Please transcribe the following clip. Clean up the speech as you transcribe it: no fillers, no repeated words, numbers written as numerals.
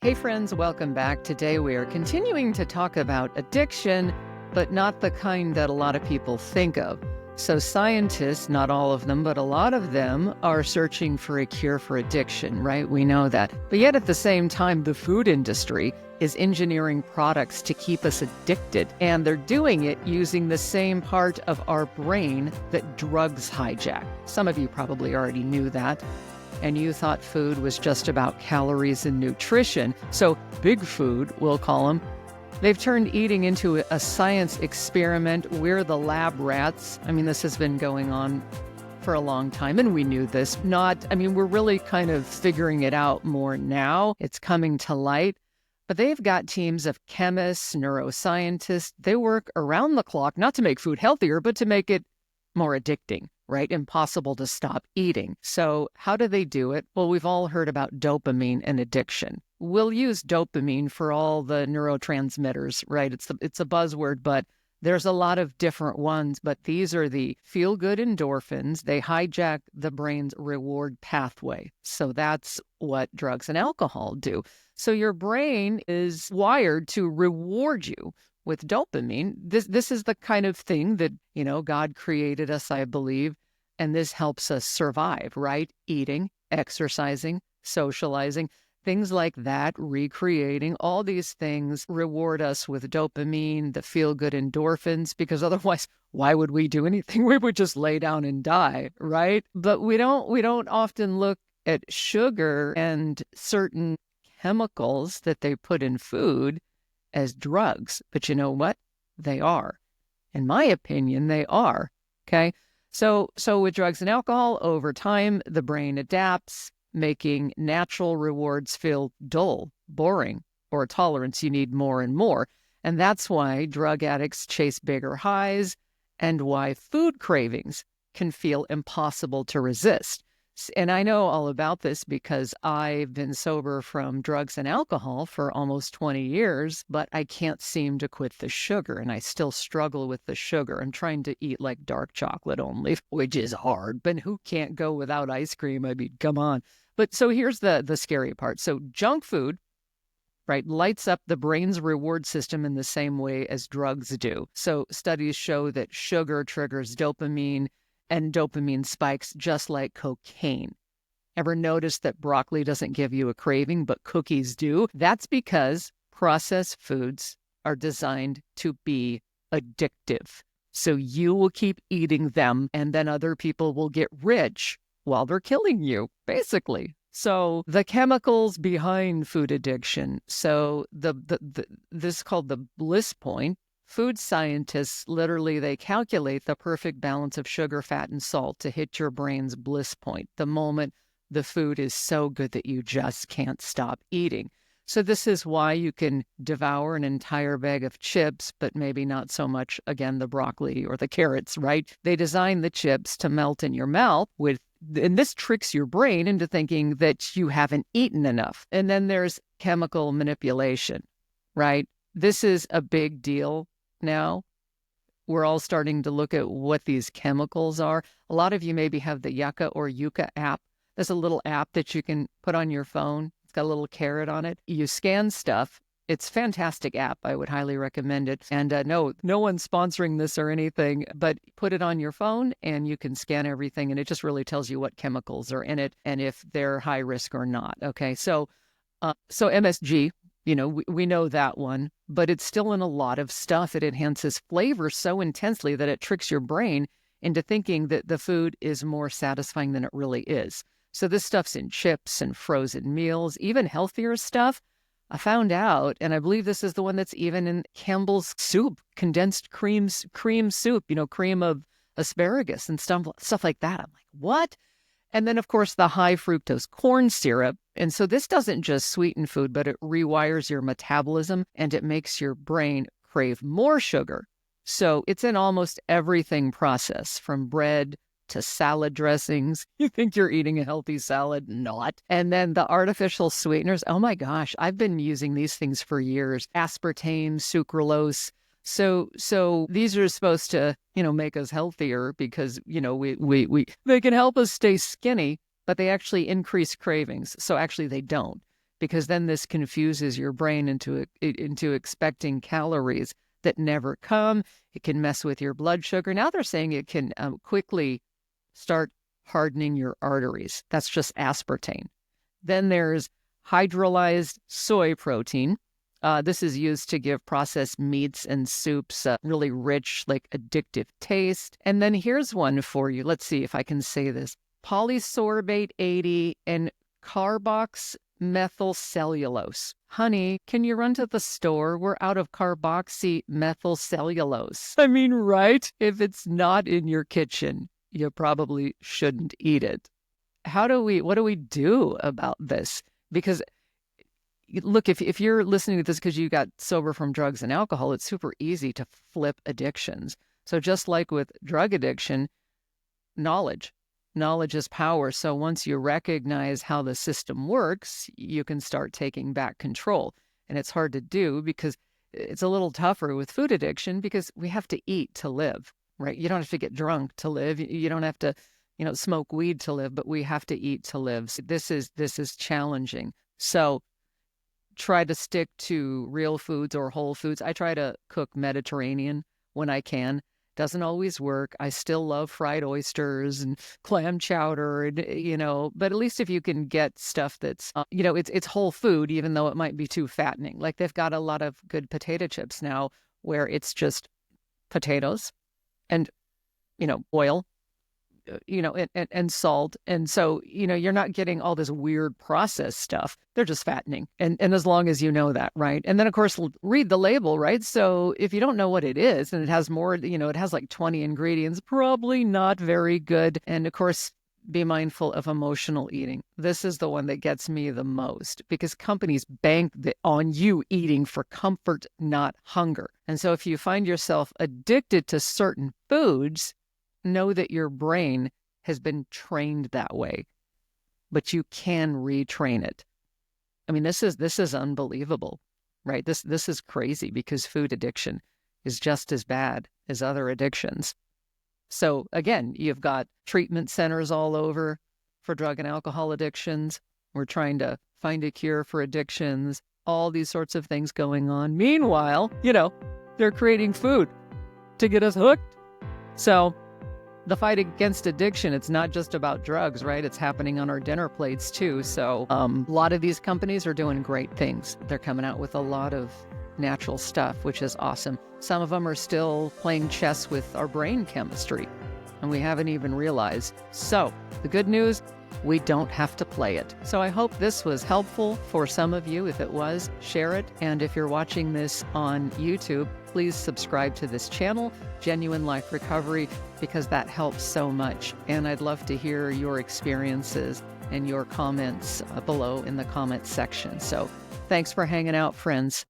Hey friends, welcome back. Today we are continuing to talk about addiction, but not the kind that a lot of people think of. So scientists, not all of them, but a lot of them are searching for a cure for addiction, right? We know that. But yet at the same time, the food industry is engineering products to keep us addicted. And they're doing it using the same part of our brain that drugs hijack. Some of you probably already knew that. And you thought food was just about calories and nutrition. So big food, we'll call them. They've turned eating into a science experiment. We're the lab rats. I mean, this has been going on for a long time, and we knew this. We're really kind of figuring it out more now. It's coming to light. But they've got teams of chemists, neuroscientists. They work around the clock, not to make food healthier, but to make it more addicting, right? Impossible to stop eating. So how do they do it? Well, we've all heard about dopamine and addiction. We'll use dopamine for all the neurotransmitters, right? It's a buzzword, but there's a lot of different ones. But these are the feel-good endorphins. They hijack the brain's reward pathway. So that's what drugs and alcohol do. So your brain is wired to reward you with dopamine. This is the kind of thing that, God created us, I believe, and this helps us survive, right? Eating, exercising, socializing, things like that, recreating, all these things reward us with dopamine, the feel-good endorphins, because otherwise, why would we do anything? We would just lay down and die, right? But we don't often look at sugar and certain chemicals that they put in food as drugs. But you know what? They are. In my opinion, they are. Okay? So with drugs and alcohol, over time, the brain adapts, making natural rewards feel dull, boring, or tolerance you need more and more. And that's why drug addicts chase bigger highs and why food cravings can feel impossible to resist. And I know all about this because I've been sober from drugs and alcohol for almost 20 years, but I can't seem to quit the sugar, and I still struggle with the sugar. I'm trying to eat like dark chocolate only, which is hard, but who can't go without ice cream? I mean, come on. But so here's the scary part. So junk food, right, lights up the brain's reward system in the same way as drugs do. So studies show that sugar triggers dopamine, and dopamine spikes just like cocaine. Ever notice that broccoli doesn't give you a craving, but cookies do? That's because processed foods are designed to be addictive. So you will keep eating them, and then other people will get rich while they're killing you, basically. So the chemicals behind food addiction, so this is called the bliss point. Food scientists, literally, they calculate the perfect balance of sugar, fat, and salt to hit your brain's bliss point, the moment the food is so good that you just can't stop eating. So this is why you can devour an entire bag of chips, but maybe not so much, again, the broccoli or the carrots, right? They design the chips to melt in your mouth and this tricks your brain into thinking that you haven't eaten enough. And then there's chemical manipulation, right? This is a big deal. Now, we're all starting to look at what these chemicals are. A lot of you maybe have the Yucca or Yucca app. There's a little app that you can put on your phone. It's got a little carrot on it. You scan stuff. It's a fantastic app. I would highly recommend it. And no one's sponsoring this or anything, but put it on your phone and you can scan everything. And it just really tells you what chemicals are in it and if they're high risk or not. Okay, so MSG, we know that one, but it's still in a lot of stuff. It enhances flavor so intensely that it tricks your brain into thinking that the food is more satisfying than it really is. So this stuff's in chips and frozen meals, even healthier stuff. I found out, and I believe this is the one that's even in Campbell's soup, condensed cream soup, cream of asparagus and stuff like that. I'm like, what? And then, of course, the high fructose corn syrup. And so this doesn't just sweeten food, but it rewires your metabolism and it makes your brain crave more sugar. So it's in almost everything processed, from bread to salad dressings. You think you're eating a healthy salad? Not. And then the artificial sweeteners. Oh my gosh, I've been using these things for years. Aspartame, sucralose. So these are supposed to, make us healthier because, they can help us stay skinny, but they actually increase cravings. So actually they don't, because then this confuses your brain into expecting calories that never come. It can mess with your blood sugar. Now they're saying it can quickly start hardening your arteries. That's just aspartame. Then there's hydrolyzed soy protein. This is used to give processed meats and soups a really rich, like addictive taste. And then here's one for you. Let's see if I can say this. Polysorbate 80 and carboxymethylcellulose. Honey, can you run to the store? We're out of carboxymethylcellulose. I mean, right? If it's not in your kitchen, you probably shouldn't eat it. What do we do about this? Because look, if you're listening to this because you got sober from drugs and alcohol, it's super easy to flip addictions. So just like with drug addiction, knowledge is power. So once you recognize how the system works, you can start taking back control. And it's hard to do because it's a little tougher with food addiction because we have to eat to live, right? You don't have to get drunk to live. You don't have to, smoke weed to live, but we have to eat to live. So this is challenging. So try to stick to real foods or whole foods. I try to cook Mediterranean when I can. Doesn't always work. I still love fried oysters and clam chowder, and, but at least if you can get stuff that's, it's whole food, even though it might be too fattening. Like they've got a lot of good potato chips now where it's potatoes and, oil, and salt. And so, you're not getting all this weird processed stuff. They're just fattening. And as long as you know that, right? And then, of course, read the label, right? So if you don't know what it is and it has more, it has like 20 ingredients, probably not very good. And of course, be mindful of emotional eating. This is the one that gets me the most because companies bank on you eating for comfort, not hunger. And so if you find yourself addicted to certain foods, know that your brain has been trained that way, but you can retrain it. I mean, this is unbelievable, right? This is crazy because food addiction is just as bad as other addictions. So again, you've got treatment centers all over for drug and alcohol addictions. We're trying to find a cure for addictions, all these sorts of things going on. Meanwhile, they're creating food to get us hooked. So the fight against addiction, it's not just about drugs, right? It's happening on our dinner plates too. So a lot of these companies are doing great things. They're coming out with a lot of natural stuff, which is awesome. Some of them are still playing chess with our brain chemistry, and we haven't even realized. So the good news, we don't have to play it. So I hope this was helpful for some of you. If it was, share it. And if you're watching this on YouTube, please subscribe to this channel, Genuine Life Recovery, because that helps so much. And I'd love to hear your experiences and your comments below in the comments section. So thanks for hanging out, friends.